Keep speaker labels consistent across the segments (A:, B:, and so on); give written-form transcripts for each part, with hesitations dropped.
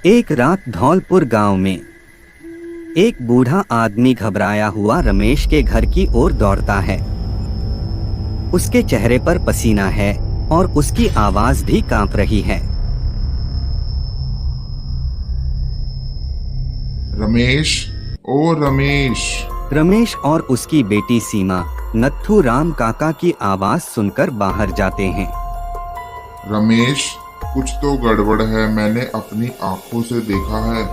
A: एक रात धौलपुर गांव में एक बूढ़ा आदमी घबराया हुआ रमेश के घर की ओर दौड़ता है। उसके चेहरे पर पसीना है और उसकी आवाज भी कांप रही है।
B: रमेश, ओ रमेश।
A: रमेश और उसकी बेटी सीमा नत्थू राम काका की आवाज सुनकर बाहर जाते हैं।
B: रमेश, कुछ तो गड़बड़ है। मैंने अपनी आंखों से देखा है,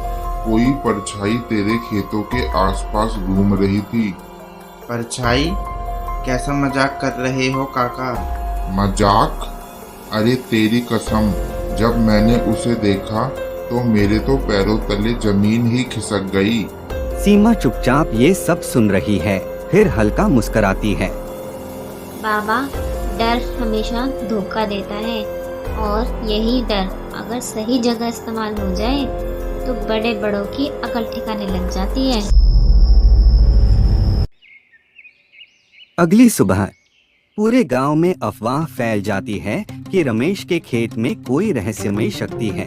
B: कोई परछाई तेरे खेतों के आसपास घूम रही थी।
C: परछाई? कैसा मजाक कर रहे हो काका?
B: मजाक? अरे तेरी कसम, जब मैंने उसे देखा तो मेरे तो पैरों तले जमीन ही खिसक गई।
A: सीमा चुपचाप ये सब सुन रही है, फिर हल्का मुस्कुराती है।
D: बाबा, डर हमेशा धोखा देता है और यही डर अगर सही जगह इस्तेमाल हो जाए तो बड़े बड़ों की अकल ठिकाने लग जाती है।
A: अगली सुबह पूरे गांव में अफवाह फैल जाती है कि रमेश के खेत में कोई रहस्यमयी शक्ति है।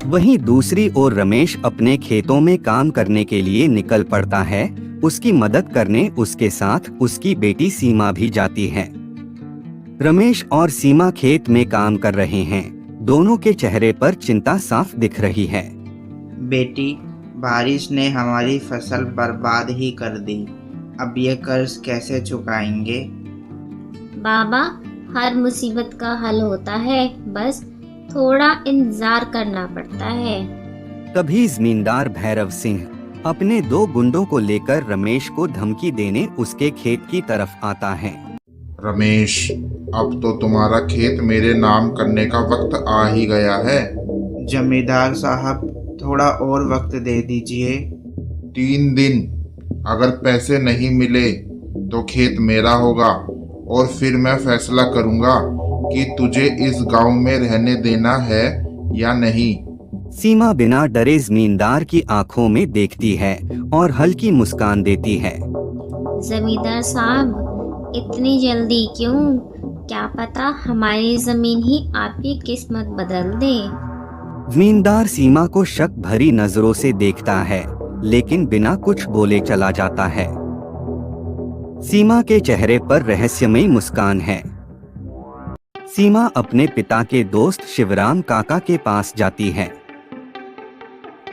A: वहीं दूसरी ओर रमेश अपने खेतों में काम करने के लिए निकल पड़ता है। उसकी मदद करने उसके साथ उसकी बेटी सीमा भी जाती है। रमेश और सीमा खेत में काम कर रहे हैं। दोनों के चेहरे पर चिंता साफ दिख रही है।
C: बेटी, बारिश ने हमारी फसल बर्बाद ही कर दी। अब ये कर्ज कैसे चुकाएंगे?
D: बाबा, हर मुसीबत का हल होता है, बस थोड़ा इंतजार करना पड़ता है।
A: तभी जमींदार भैरव सिंह अपने 2 गुंडों को लेकर रमेश को धमकी देने उसके खेत की तरफ आता है।
B: रमेश, अब तो तुम्हारा खेत मेरे नाम करने का वक्त आ ही गया है।
C: जमींदार साहब, थोड़ा और वक्त दे दीजिए।
B: 3 दिन। अगर पैसे नहीं मिले तो खेत मेरा होगा और फिर मैं फैसला करूंगा कि तुझे इस गांव में रहने देना है या नहीं।
A: सीमा बिना डरे जमींदार की आंखों में देखती है और हल्की मुस्कान देती है।
D: जमींदार साहब, इतनी जल्दी क्यों? क्या पता हमारी जमीन ही आपकी किस्मत बदल दे।
A: जमींदार सीमा को शक भरी नजरों से देखता है, लेकिन बिना कुछ बोले चला जाता है। सीमा के चेहरे पर रहस्यमयी मुस्कान है। सीमा अपने पिता के दोस्त शिवराम काका के पास जाती है।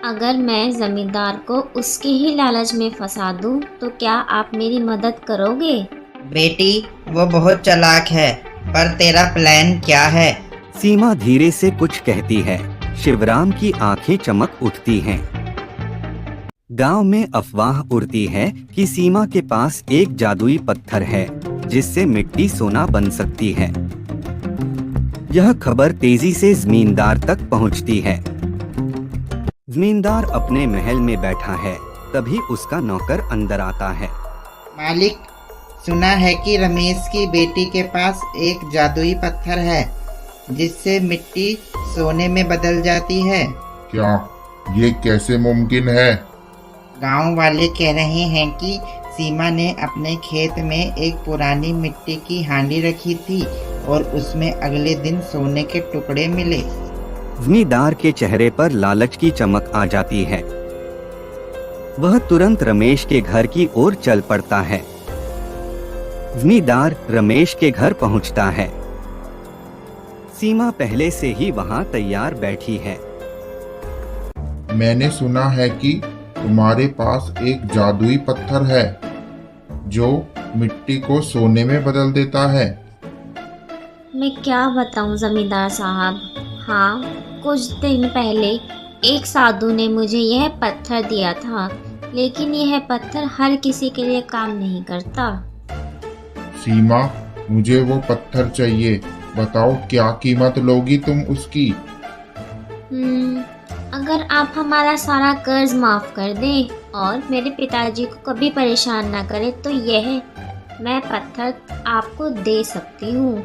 D: अगर मैं जमींदार को उसके ही लालच में फंसा दूं, तो क्या आप मेरी मदद करोगे?
E: बेटी, वो बहुत चालाक है, पर तेरा प्लान क्या है?
A: सीमा धीरे से कुछ कहती है। शिवराम की आंखें चमक उठती हैं। गांव में अफवाह उड़ती है कि सीमा के पास एक जादुई पत्थर है जिससे मिट्टी सोना बन सकती है। यह खबर तेजी से जमींदार तक पहुंचती है। जमींदार अपने महल में बैठा है, तभी उसका नौकर अंदर आता है।
E: मालिक, सुना है कि रमेश की बेटी के पास एक जादुई पत्थर है जिससे मिट्टी सोने में बदल जाती है।
B: क्या ये कैसे मुमकिन है?
E: गांव वाले कह रहे हैं कि सीमा ने अपने खेत में एक पुरानी मिट्टी की हांडी रखी थी और उसमें अगले दिन सोने के टुकड़े मिले।
A: जमींदार के चेहरे पर लालच की चमक आ जाती है। वह तुरंत रमेश के घर की ओर चल पड़ता है। जमींदार रमेश के घर पहुंचता है। सीमा पहले से ही वहां तैयार बैठी है।
B: मैंने सुना है कि तुम्हारे पास एक जादुई पत्थर है जो मिट्टी को सोने में बदल देता है।
D: मैं क्या बताऊं जमींदार साहब। हाँ, कुछ दिन पहले एक साधु ने मुझे यह पत्थर दिया था, लेकिन यह पत्थर हर किसी के लिए काम नहीं करता।
B: सीमा, मुझे वो पत्थर चाहिए। बताओ, क्या कीमत लोगी तुम उसकी?
D: अगर आप हमारा सारा कर्ज माफ कर दें और मेरे पिताजी को कभी परेशान ना करें तो यह मैं पत्थर आपको दे सकती हूँ।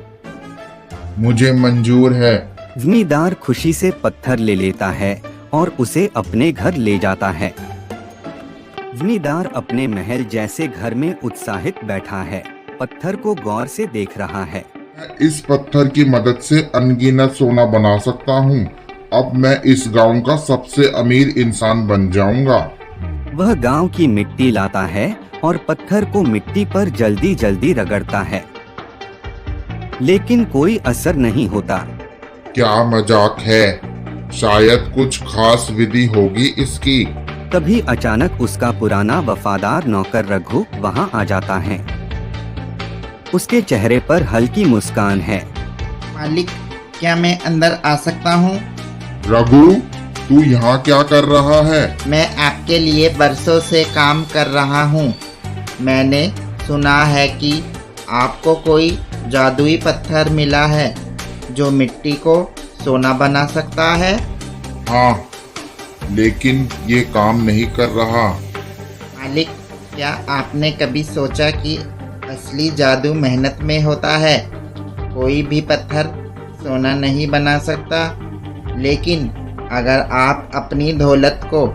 B: मुझे मंजूर है।
A: जमींदार खुशी से पत्थर ले लेता है और उसे अपने घर ले जाता है। जमींदार अपने महल जैसे घर में उत्साहित बैठा है, पत्थर को गौर से देख रहा है।
B: मैं इस पत्थर की मदद से अनगिनत सोना बना सकता हूँ अब मैं इस गांव का सबसे अमीर इंसान बन जाऊंगा।
A: वह गांव की मिट्टी लाता है और पत्थर को मिट्टी पर जल्दी जल्दी रगड़ता है, लेकिन कोई असर नहीं होता।
B: क्या मजाक है, शायद कुछ खास विधि होगी इसकी।
A: तभी अचानक उसका पुराना वफादार नौकर रघु वहां आ जाता है। उसके चेहरे पर हल्की मुस्कान है।
E: मालिक, क्या मैं अंदर आ सकता हूँ?
B: रघु, तू यहाँ क्या कर रहा है?
E: मैं आपके लिए बरसों से काम कर रहा हूँ। मैंने सुना है कि आपको कोई जादुई पत्थर मिला है जो मिट्टी को सोना बना सकता है।
B: हाँ, लेकिन ये काम नहीं कर रहा।
E: मालिक, क्या आपने कभी सोचा कि असली जादू मेहनत में होता है? कोई भी पत्थर सोना नहीं बना सकता, लेकिन अगर आप अपनी दौलत को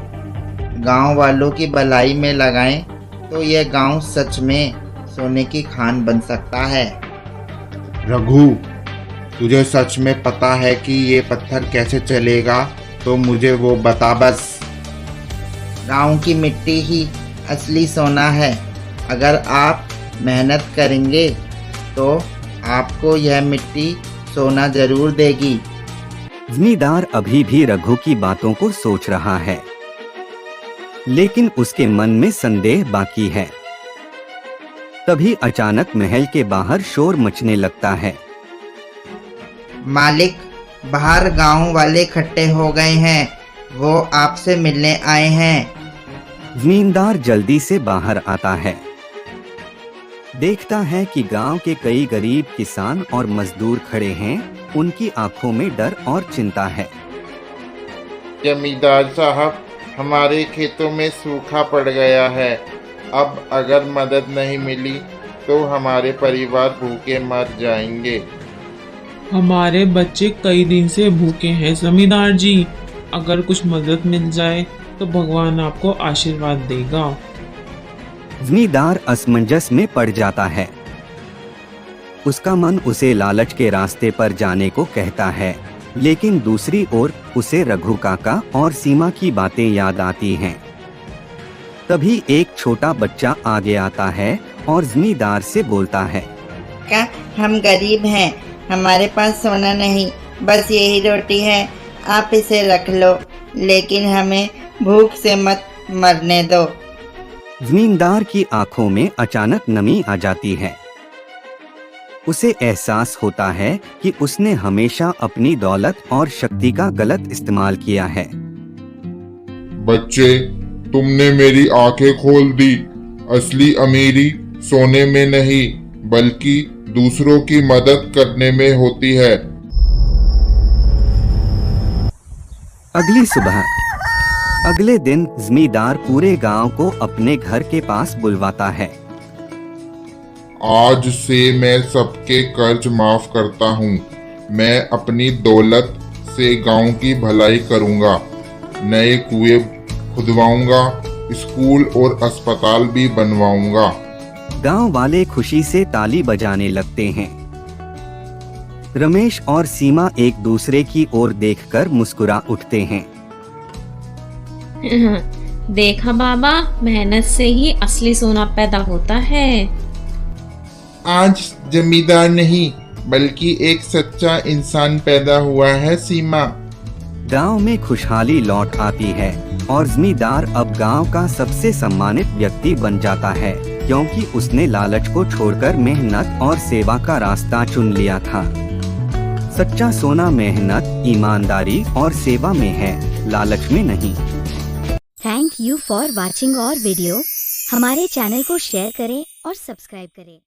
E: गांव वालों की भलाई में लगाएं, तो यह गांव सच में सोने की खान बन सकता है।
B: रघु, तुझे सच में पता है कि ये पत्थर कैसे चलेगा? तो मुझे वो बता बस।
E: गांव की मिट्टी ही असली सोना है। अगर आप मेहनत करेंगे तो आपको यह मिट्टी सोना जरूर देगी।
A: जमींदार अभी भी रघु की बातों को सोच रहा है, लेकिन उसके मन में संदेह बाकी है। तभी अचानक महल के बाहर शोर मचने लगता है।
E: मालिक, बाहर गांव वाले इकट्ठे हो गए हैं। वो आपसे मिलने आए हैं।
A: जमींदार जल्दी से बाहर आता है। देखता है कि गांव के कई गरीब किसान और मजदूर खड़े हैं। उनकी आंखों में डर और चिंता है।
F: जमींदार साहब, हमारे खेतों में सूखा पड़ गया है। अब अगर मदद नहीं मिली तो हमारे परिवार भूखे मर जाएंगे।
G: हमारे बच्चे कई दिन से भूखे हैं जमींदार जी। अगर कुछ मदद मिल जाए तो भगवान आपको आशीर्वाद देगा।
A: जमींदार असमंजस में पड़ जाता है। उसका मन उसे लालच के रास्ते पर जाने को कहता है, लेकिन दूसरी ओर उसे रघु काका और सीमा की बातें याद आती हैं। तभी एक छोटा बच्चा आगे आता है और जमींदार से बोलता है,
E: क्या हम गरीब हैं? हमारे पास सोना नहीं, बस यही रोटी है। आप इसे रख लो, लेकिन हमें भूख से मत मरने दो।
A: जमींदार की आंखों में अचानक नमी आ जाती है। उसे एहसास होता है कि उसने हमेशा अपनी दौलत और शक्ति का गलत इस्तेमाल किया है।
B: बच्चे, तुमने मेरी आंखें खोल दी। असली अमीरी सोने में नहीं, बल्कि दूसरों की मदद करने में होती है।
A: अगली सुबह, अगले दिन जमींदार पूरे गांव को अपने घर के पास बुलवाता है।
B: आज से मैं सबके कर्ज माफ करता हूँ। मैं अपनी दौलत से गांव की भलाई करूँगा। नए कुएं खुदवाऊंगा, स्कूल और अस्पताल भी बनवाऊंगा।
A: गांव वाले खुशी से ताली बजाने लगते हैं। रमेश और सीमा एक दूसरे की ओर देखकर मुस्कुरा उठते हैं।
H: देखा बाबा, मेहनत से ही असली सोना पैदा होता है।
F: आज जमींदार नहीं, बल्कि एक सच्चा इंसान पैदा हुआ है सीमा।
A: गांव में खुशहाली लौट आती है और जमींदार अब गांव का सबसे सम्मानित व्यक्ति बन जाता है, क्योंकि उसने लालच को छोड़कर मेहनत और सेवा का रास्ता चुन लिया था। सच्चा सोना मेहनत, ईमानदारी और सेवा में है, लालच में नहीं।
I: थैंक यू फॉर वॉचिंग और वीडियो। हमारे चैनल को शेयर करें और सब्सक्राइब करें।